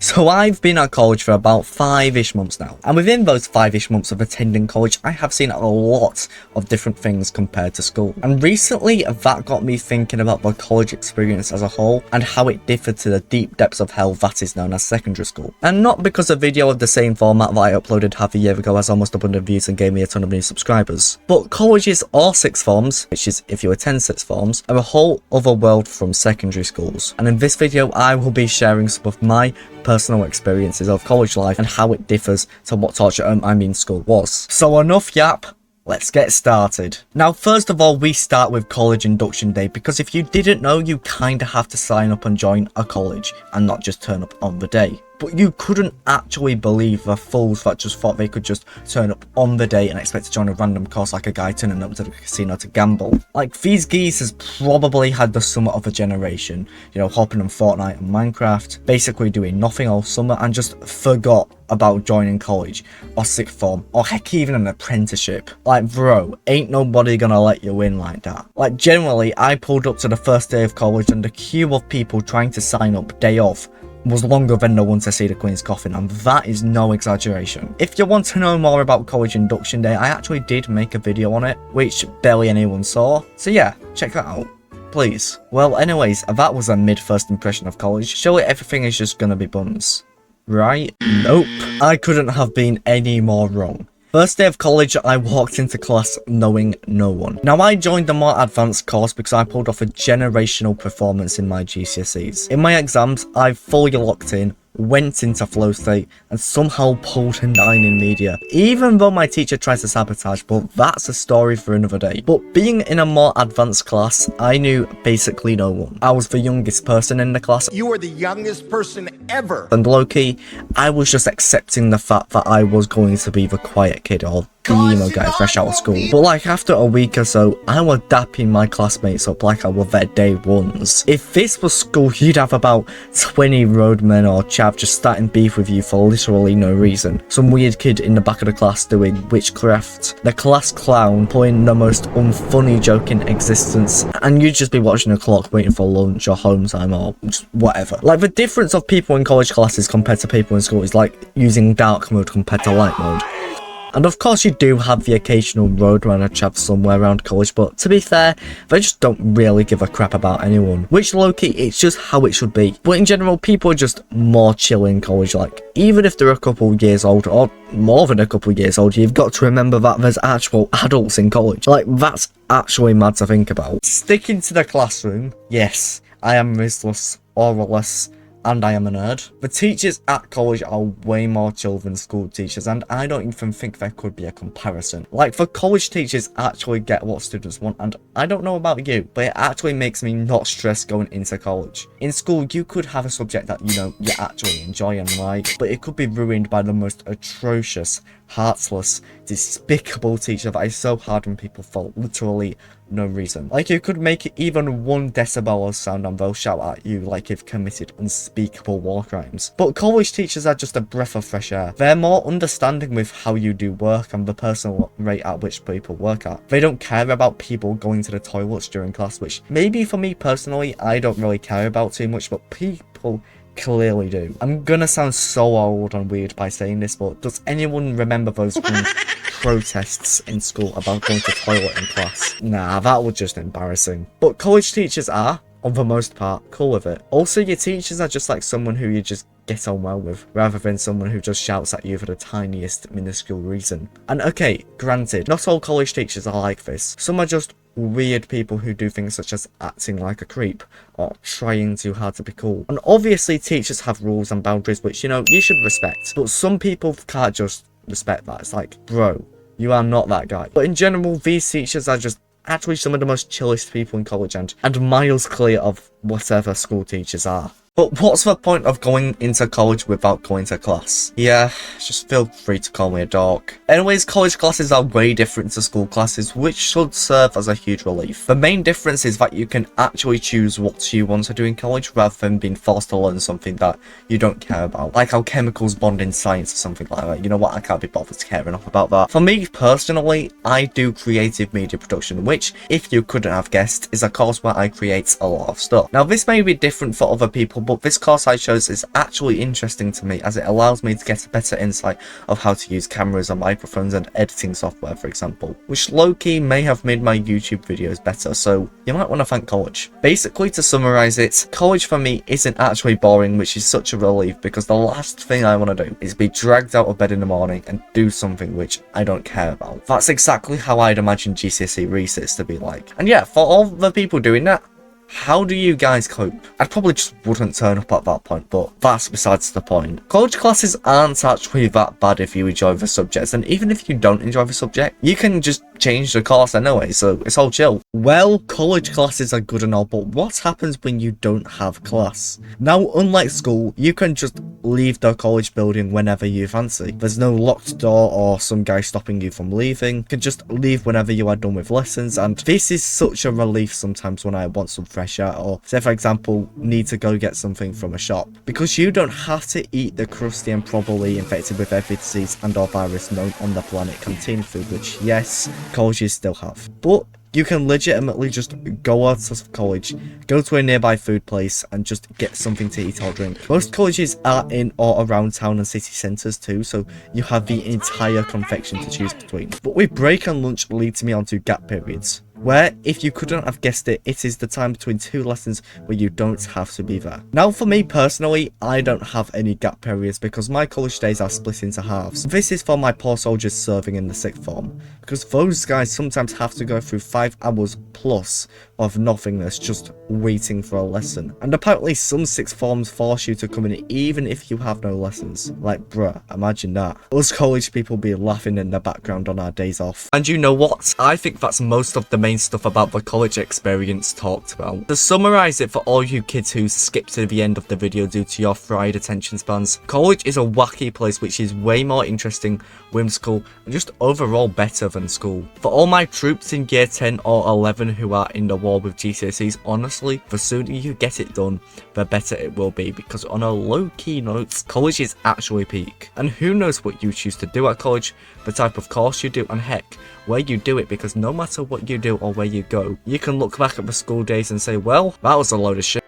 So I've been at college for about 5-ish months now, and within those 5-ish months of attending college, I have seen a lot of different things compared to school. And recently, that got me thinking about the college experience as a whole, and how it differed to the deep depths of hell that is known as secondary school. And not because a video of the same format that I uploaded half a year ago has almost 100 views and gave me a ton of new subscribers, but colleges or sixth forms, which is if you attend sixth forms, are a whole other world from secondary schools. And in this video, I will be sharing some of my personal experiences of college life and how it differs to what school was. So enough yap, let's get started. Now, first of all, we start with college induction day, because if you didn't know, you kind of have to sign up and join a college and not just turn up on the day. But you couldn't actually believe the fools that just thought they could just turn up on the day and expect to join a random course like a guy turning up to the casino to gamble. Like, these geezers probably had the summer of a generation, you know, hopping on Fortnite and Minecraft, basically doing nothing all summer, and just forgot about joining college or sixth form or heck even an apprenticeship. Like, bro, ain't nobody gonna let you in like that. Like, generally, I pulled up to the first day of college and the queue of people trying to sign up day off was longer than the one to see the Queen's coffin, and that is no exaggeration. If you want to know more about college induction day, I actually did make a video on it, which barely anyone saw, so yeah, check that out, please. Well, anyways, that was a mid-first impression of college. Surely everything is just gonna be buns, right? Nope, I couldn't have been any more wrong. First day of college, I walked into class knowing no one. Now, I joined the more advanced course because I pulled off a generational performance in my GCSEs. In my exams, I fully locked in, went into flow state, and somehow pulled a 9 in media, even though my teacher tries to sabotage, but that's a story for another day. But being in a more advanced class, I knew basically no one. I was the youngest person in the class. You were the youngest person ever. And low-key, I was just accepting the fact that I was going to be the quiet kid or the emo guy fresh out of school. But like, after a week or so, I was dapping my classmates up like I was their day ones. If this was school, you'd have about 20 roadmen or chav just starting beef with you for literally no reason. Some weird kid in the back of the class doing witchcraft, the class clown pulling the most unfunny joke in existence, and you'd just be watching the clock waiting for lunch or home time or just whatever. Like, the difference of people in college classes compared to people in school is like using dark mode compared to light mode. And of course you do have the occasional roadrunner chav somewhere around college, but to be fair, they just don't really give a crap about anyone. Which low-key, it's just how it should be. But in general, people are just more chill in college. Like, even if they're a couple years old, or more than a couple years old, you've got to remember that there's actual adults in college. Like, that's actually mad to think about. Sticking to the classroom, yes, I am listless, oralless, and I am a nerd. The teachers at college are way more chill than school teachers, and I don't even think there could be a comparison. Like, the college teachers actually get what students want, and I don't know about you, but it actually makes me not stressed going into college. In school, you could have a subject that, you know, you actually enjoy and like, but it could be ruined by the most atrocious, heartless, despicable teacher that is so hard on people for literally no reason. Like, you could make even 1 decibel of sound and they'll shout at you like you've committed unspeakable war crimes. But college teachers are just a breath of fresh air. They're more understanding with how you do work and the personal rate at which people work at. They don't care about people going to the toilets during class, which maybe for me personally, I don't really care about too much, but people clearly do. I'm gonna sound so old and weird by saying this, but does anyone remember those protests in school about going to toilet in class? Nah, that was just embarrassing. But college teachers are, on the most part, cool with it. Also, your teachers are just like someone who you just get on well with, rather than someone who just shouts at you for the tiniest minuscule reason. And okay, granted, not all college teachers are like this. Some are just weird people who do things such as acting like a creep or trying too hard to be cool. And obviously teachers have rules and boundaries which, you know, you should respect, but some people can't just respect that. It's like, bro, you are not that guy. But in general, these teachers are just actually some of the most chillest people in college, and miles clear of whatever school teachers are. But what's the point of going into college without going to class? Yeah, just feel free to call me a dork. Anyways, college classes are way different to school classes, which should serve as a huge relief. The main difference is that you can actually choose what you want to do in college rather than being forced to learn something that you don't care about. Like how chemicals bond in science or something like that. You know what, I can't be bothered to care enough about that. For me personally, I do creative media production, which, if you couldn't have guessed, is a course where I create a lot of stuff. Now this may be different for other people example, but this course I chose is actually interesting to me as it allows me to get a better insight of how to use cameras and microphones and editing software, for example, which low-key may have made my YouTube videos better, so you might want to thank college. Basically, to summarize it, college for me isn't actually boring, which is such a relief because the last thing I want to do is be dragged out of bed in the morning and do something which I don't care about. That's exactly how I'd imagine GCSE resits to be like. And yeah, for all the people doing that, how do you guys cope? I probably just wouldn't turn up at that point, but that's besides the point. College classes aren't actually that bad if you enjoy the subjects, and even if you don't enjoy the subject, you can just change the course anyway, so it's all chill. Well, college classes are good and all, but what happens when you don't have class? Now, unlike school, you can just leave the college building whenever you fancy. There's no locked door or some guy stopping you from leaving. You can just leave whenever you are done with lessons, and this is such a relief sometimes when I want some fresh air, or say for example need to go get something from a shop, because you don't have to eat the crusty and probably infected with every disease and or virus known on the planet canteen food, which yes, colleges still have, but you can legitimately just go out of college, go to a nearby food place and just get something to eat or drink. Most colleges are in or around town and city centres too, so you have the entire confection to choose between. But with break and lunch leads me on to gap periods, where, if you couldn't have guessed it, it is the time between two lessons where you don't have to be there. Now for me personally, I don't have any gap periods because my college days are split into halves. This is for my poor soldiers serving in the sixth form, because those guys sometimes have to go through 5 hours plus of nothingness just waiting for a lesson. And apparently some sixth forms force you to come in even if you have no lessons. Like bruh, imagine that. Us college people be laughing in the background on our days off. And you know what? I think that's most of the main stuff about the college experience talked about. To summarize it for all you kids who skip to the end of the video due to your fried attention spans, college is a wacky place which is way more interesting, whimsical, and just overall better than school. For all my troops in year 10 or 11 who are in the war with GCSEs, honestly, the sooner you get it done, the better it will be, because on a low-key note, college is actually peak. And who knows what you choose to do at college, the type of course you do, and heck, where you do it, because no matter what you do or where you go, you can look back at the school days and say, well, that was a load of shit.